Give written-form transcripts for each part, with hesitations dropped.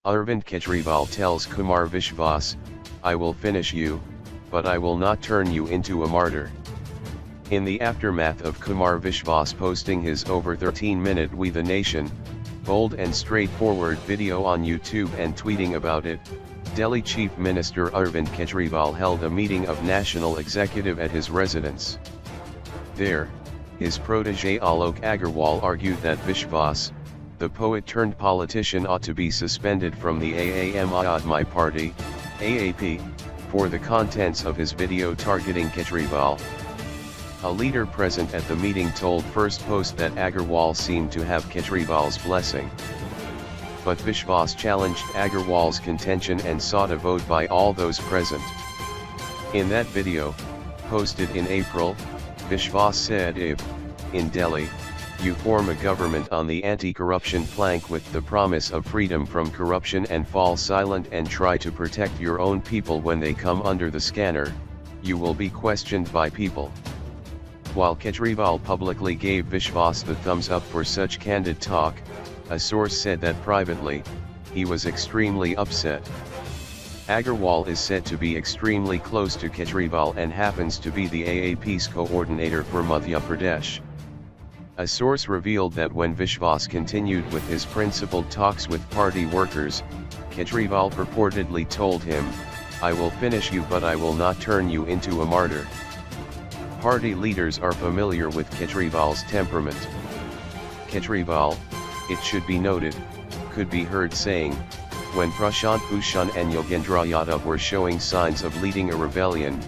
Arvind Kejriwal tells Kumar Vishwas, "I will finish you, but I will not turn you into a martyr." In the aftermath of Kumar Vishwas posting his over 13-minute We the Nation, bold and straightforward video on YouTube and tweeting about it, Delhi Chief Minister Arvind Kejriwal held a meeting of national executive at his residence. There, his protégé Alok Agarwal argued that Vishwas, the poet-turned-politician, ought to be suspended from the Aam Aadmi Party, AAP, for the contents of his video targeting Kejriwal. A leader present at the meeting told First Post that Agarwal seemed to have Kejriwal's blessing. But Vishwas challenged Agarwal's contention and sought a vote by all those present. In that video, posted in April, Vishwas said, "If, in Delhi, you form a government on the anti-corruption plank with the promise of freedom from corruption and fall silent and try to protect your own people when they come under the scanner, you will be questioned by people." While Kejriwal publicly gave Vishwas the thumbs up for such candid talk, a source said that privately, he was extremely upset. Agarwal is said to be extremely close to Kejriwal and happens to be the AAP's coordinator for Madhya Pradesh. A source revealed that when Vishwas continued with his principled talks with party workers, Kejriwal purportedly told him, "I will finish you but I will not turn you into a martyr." Party leaders are familiar with Kejriwal's temperament. Kejriwal, it should be noted, could be heard saying, when Prashant Bhushan and Yogendra Yadav were showing signs of leading a rebellion,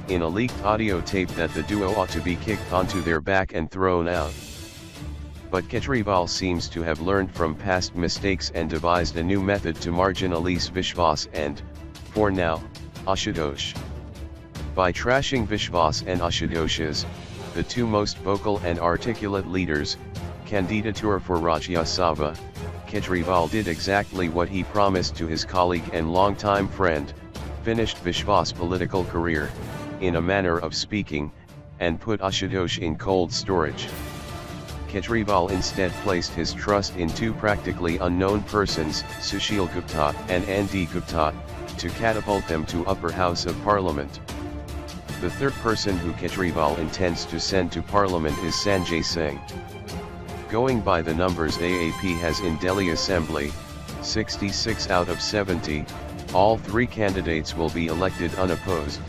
in a leaked audio tape, that the duo ought to be kicked onto their back and thrown out. But Kejriwal seems to have learned from past mistakes and devised a new method to marginalize Vishwas and, for now, Ashutosh. By trashing Vishwas and Ashutosh, the two most vocal and articulate leaders, candidature for Rajya Sabha, Kejriwal did exactly what he promised to his colleague and longtime friend, finished Vishwas' political career, in a manner of speaking, and put Ashutosh in cold storage. Kejriwal instead placed his trust in two practically unknown persons, Sushil Gupta and Andy Gupta, to catapult them to upper house of parliament. The third person who Kejriwal intends to send to parliament is Sanjay Singh. Going by the numbers AAP has in Delhi Assembly, 66 out of 70, all three candidates will be elected unopposed.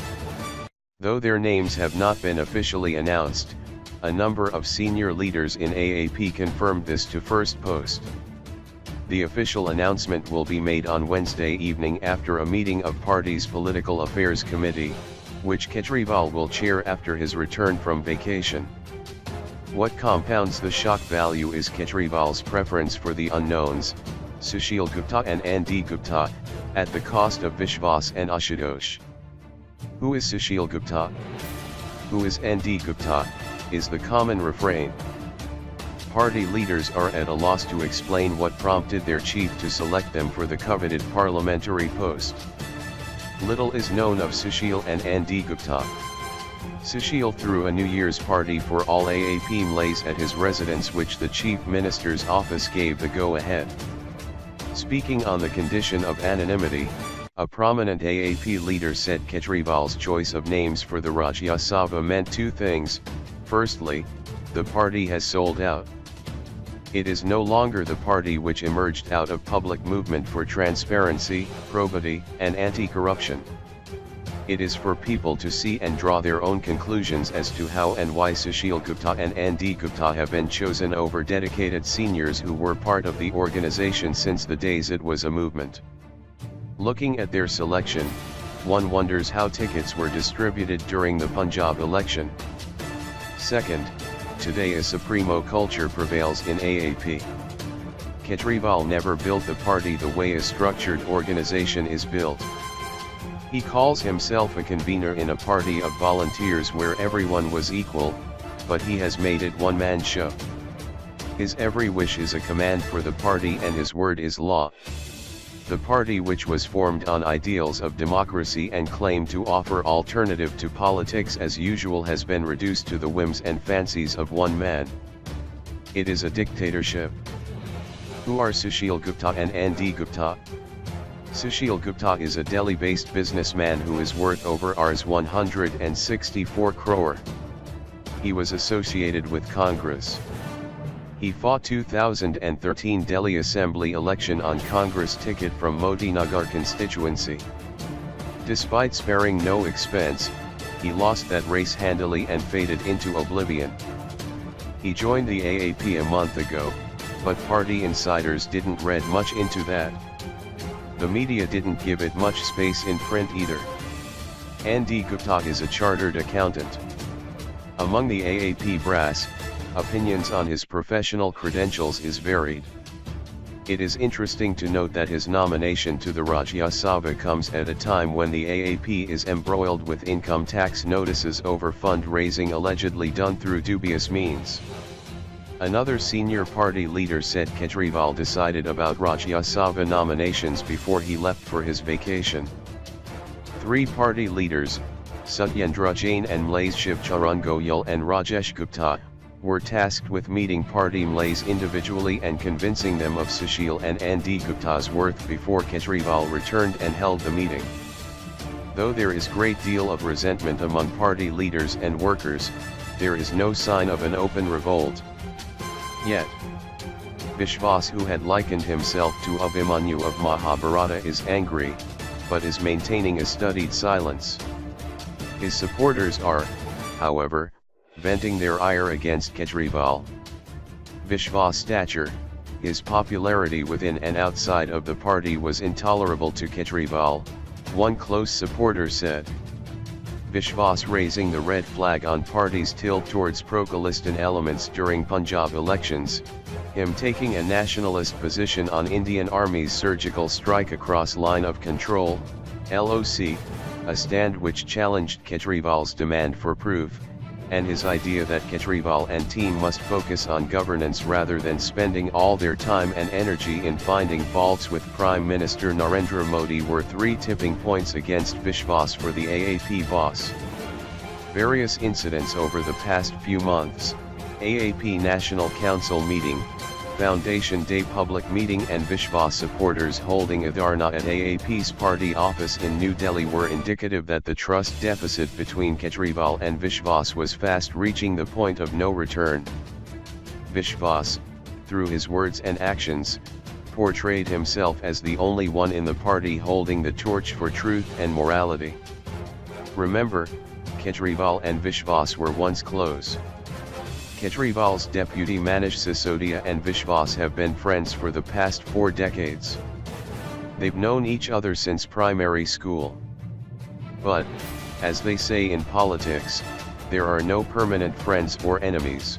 Though their names have not been officially announced, a number of senior leaders in AAP confirmed this to First Post. The official announcement will be made on Wednesday evening after a meeting of party's Political Affairs Committee, which Kejriwal will chair after his return from vacation. What compounds the shock value is Kejriwal's preference for the unknowns, Sushil Gupta and Andy Gupta, at the cost of Vishwas and Ashutosh. Who is Sushil Gupta? Who is Andy Gupta, is the common refrain. Party leaders are at a loss to explain what prompted their chief to select them for the coveted parliamentary post. Little is known of Sushil and Andy Gupta. Sushil threw a New Year's party for all AAP Malays at his residence, which the Chief Minister's office gave the go-ahead. Speaking on the condition of anonymity, a prominent AAP leader said Kejriwal's choice of names for the Rajya Sabha meant two things. Firstly, the party has sold out. It is no longer the party which emerged out of public movement for transparency, probity, and anti-corruption. It is for people to see and draw their own conclusions as to how and why Sushil Gupta and Andy Gupta have been chosen over dedicated seniors who were part of the organization since the days it was a movement. Looking at their selection, one wonders how tickets were distributed during the Punjab election. Second, today a supremo culture prevails in AAP. Kejriwal never built the party the way a structured organization is built. He calls himself a convener in a party of volunteers where everyone was equal, but he has made it one-man show. His every wish is a command for the party and his word is law. The party, which was formed on ideals of democracy and claimed to offer alternative to politics as usual, has been reduced to the whims and fancies of one man. It is a dictatorship. Who are Sushil Gupta and Andy Gupta? Sushil Gupta is a Delhi-based businessman who is worth over Rs 164 crore. He was associated with Congress. He fought 2013 Delhi Assembly election on Congress ticket from Moti Nagar constituency. Despite sparing no expense, he lost that race handily and faded into oblivion. He joined the AAP a month ago, but party insiders didn't read much into that. The media didn't give it much space in print either. Andy Gupta is a chartered accountant. Among the AAP brass, opinions on his professional credentials is varied. It is interesting to note that his nomination to the Rajya Sabha comes at a time when the AAP is embroiled with income tax notices over fundraising allegedly done through dubious means. Another senior party leader said Kejriwal decided about Rajya Sabha nominations before he left for his vacation. Three party leaders, Satyendra Jain and Malays Shiv Charan Goyal and Rajesh Gupta, were tasked with meeting party Malays individually and convincing them of Sushil and Andy Gupta's worth before Kejriwal returned and held the meeting. Though there is great deal of resentment among party leaders and workers, there is no sign of an open revolt yet. Vishwas, who had likened himself to Abhimanyu of Mahabharata, is angry, but is maintaining a studied silence. His supporters are, however, venting their ire against Kejriwal. Vishwas' stature, his popularity within and outside of the party was intolerable to Kejriwal, one close supporter said. Vishwas raising the red flag on party's tilt towards pro-Khalistan elements during Punjab elections, him taking a nationalist position on Indian Army's surgical strike across line of control, LOC, a stand which challenged Kejriwal's demand for proof, and his idea that Kejriwal and team must focus on governance rather than spending all their time and energy in finding faults with Prime Minister Narendra Modi were three tipping points against Vishwas for the AAP boss. Various incidents over the past few months, AAP National Council meeting, Foundation Day public meeting and Vishwas supporters holding a dharna at AAP's party office in New Delhi were indicative that the trust deficit between Kejriwal and Vishwas was fast reaching the point of no return. Vishwas, through his words and actions, portrayed himself as the only one in the party holding the torch for truth and morality. Remember, Kejriwal and Vishwas were once close. Kejriwal's deputy Manish Sisodia and Vishwas have been friends for the past 4 decades. They've known each other since primary school. But, as they say in politics, there are no permanent friends or enemies.